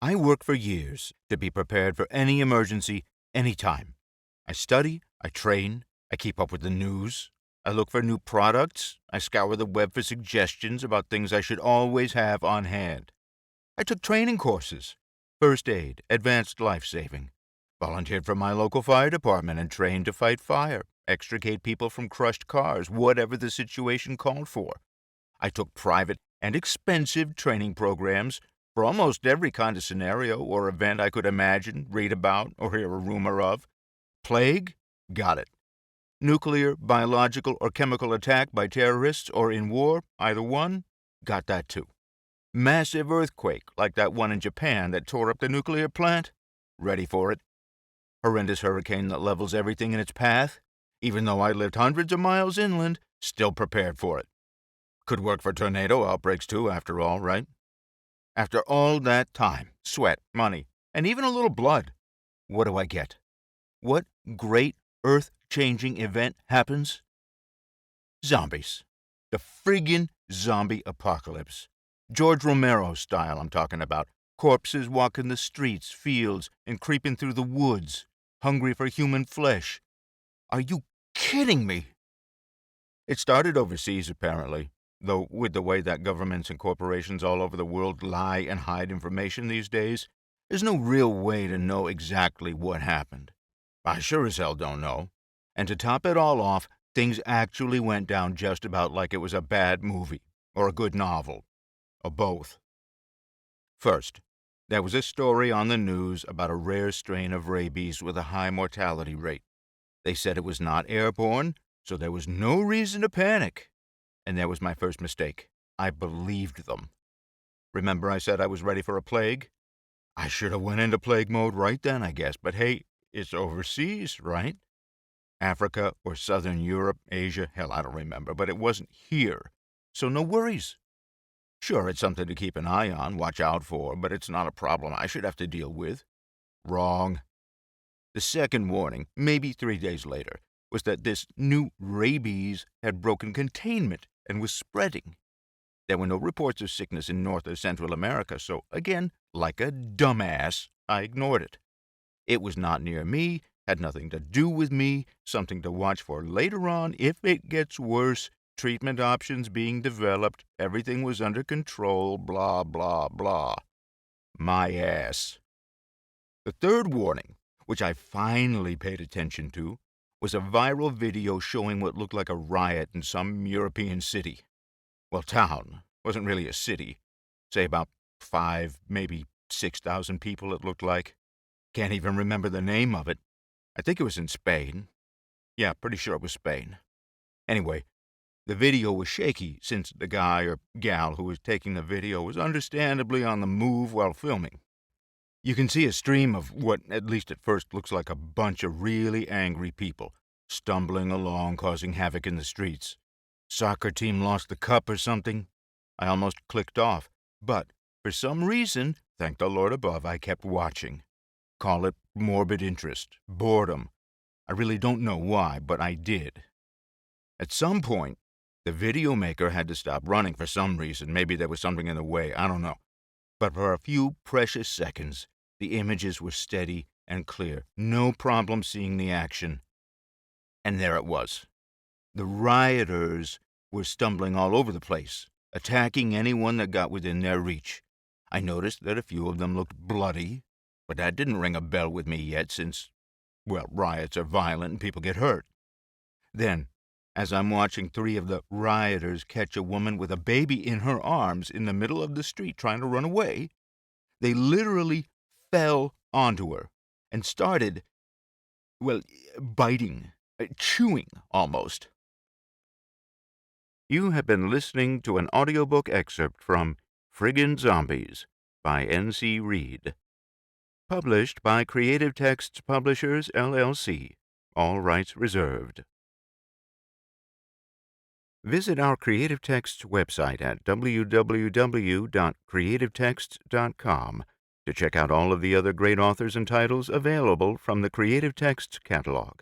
I work for years to be prepared for any emergency, anytime. I study, I train, I keep up with the news, I look for new products, I scour the web for suggestions about things I should always have on hand. I took training courses, first aid, advanced life saving, volunteered for my local fire department and trained to fight fire, extricate people from crushed cars, whatever the situation called for. I took private and expensive training programs for almost every kind of scenario or event I could imagine, read about, or hear a rumor of. Plague? Got it. Nuclear, biological, or chemical attack by terrorists or in war? Either one? Got that too. Massive earthquake, like that one in Japan that tore up the nuclear plant? Ready for it. Horrendous hurricane that levels everything in its path? Even though I lived hundreds of miles inland, still prepared for it. Could work for tornado outbreaks too, after all, right? After all that time, sweat, money, and even a little blood, what do I get? What great earth-changing event happens? Zombies. The friggin' zombie apocalypse. George Romero style, I'm talking about. Corpses walking the streets, fields, and creeping through the woods, hungry for human flesh. Are you kidding me? It started overseas, apparently, though with the way that governments and corporations all over the world lie and hide information these days, there's no real way to know exactly what happened. I sure as hell don't know. And to top it all off, things actually went down just about like it was a bad movie, or a good novel, or both. First, there was a story on the news about a rare strain of rabies with a high mortality rate. They said it was not airborne, so there was no reason to panic. And there was my first mistake. I believed them. Remember I said I was ready for a plague? I should have went into plague mode right then, I guess, but hey, it's overseas, right? Africa or Southern Europe, Asia, hell, I don't remember, but it wasn't here. So no worries. Sure, it's something to keep an eye on, watch out for, but it's not a problem I should have to deal with. Wrong. The second warning, maybe 3 days later, was that this new rabies had broken containment and was spreading. There were no reports of sickness in North or Central America, so again, like a dumbass, I ignored it. It was not near me, had nothing to do with me, something to watch for later on if it gets worse, treatment options being developed, everything was under control, blah, blah, blah. My ass. The third warning, which I finally paid attention to, was a viral video showing what looked like a riot in some European city. Well, town. Wasn't really a city. Say about 5, maybe 6,000 people it looked like. Can't even remember the name of it. I think it was in Spain. Yeah, pretty sure it was Spain. Anyway, the video was shaky since the guy or gal who was taking the video was understandably on the move while filming. You can see a stream of what, at least at first, looks like a bunch of really angry people, stumbling along, causing havoc in the streets. Soccer team lost the cup or something? I almost clicked off, but for some reason, thank the Lord above, I kept watching. Call it morbid interest, boredom. I really don't know why, but I did. At some point, the video maker had to stop running for some reason. Maybe there was something in the way, I don't know. But for a few precious seconds, the images were steady and clear. No problem seeing the action. And there it was. The rioters were stumbling all over the place, attacking anyone that got within their reach. I noticed that a few of them looked bloody, but that didn't ring a bell with me yet since, well, riots are violent and people get hurt. Then, as I'm watching 3 of the rioters catch a woman with a baby in her arms in the middle of the street trying to run away, they literally fell onto her and started, well, biting, chewing almost. You have been listening to an audiobook excerpt from Friggin Zombies by N.C. Reed. Published by Creative Texts Publishers, LLC. All rights reserved. Visit our Creative Texts website at www.creativetexts.com to check out all of the other great authors and titles available from the Creative Texts catalog.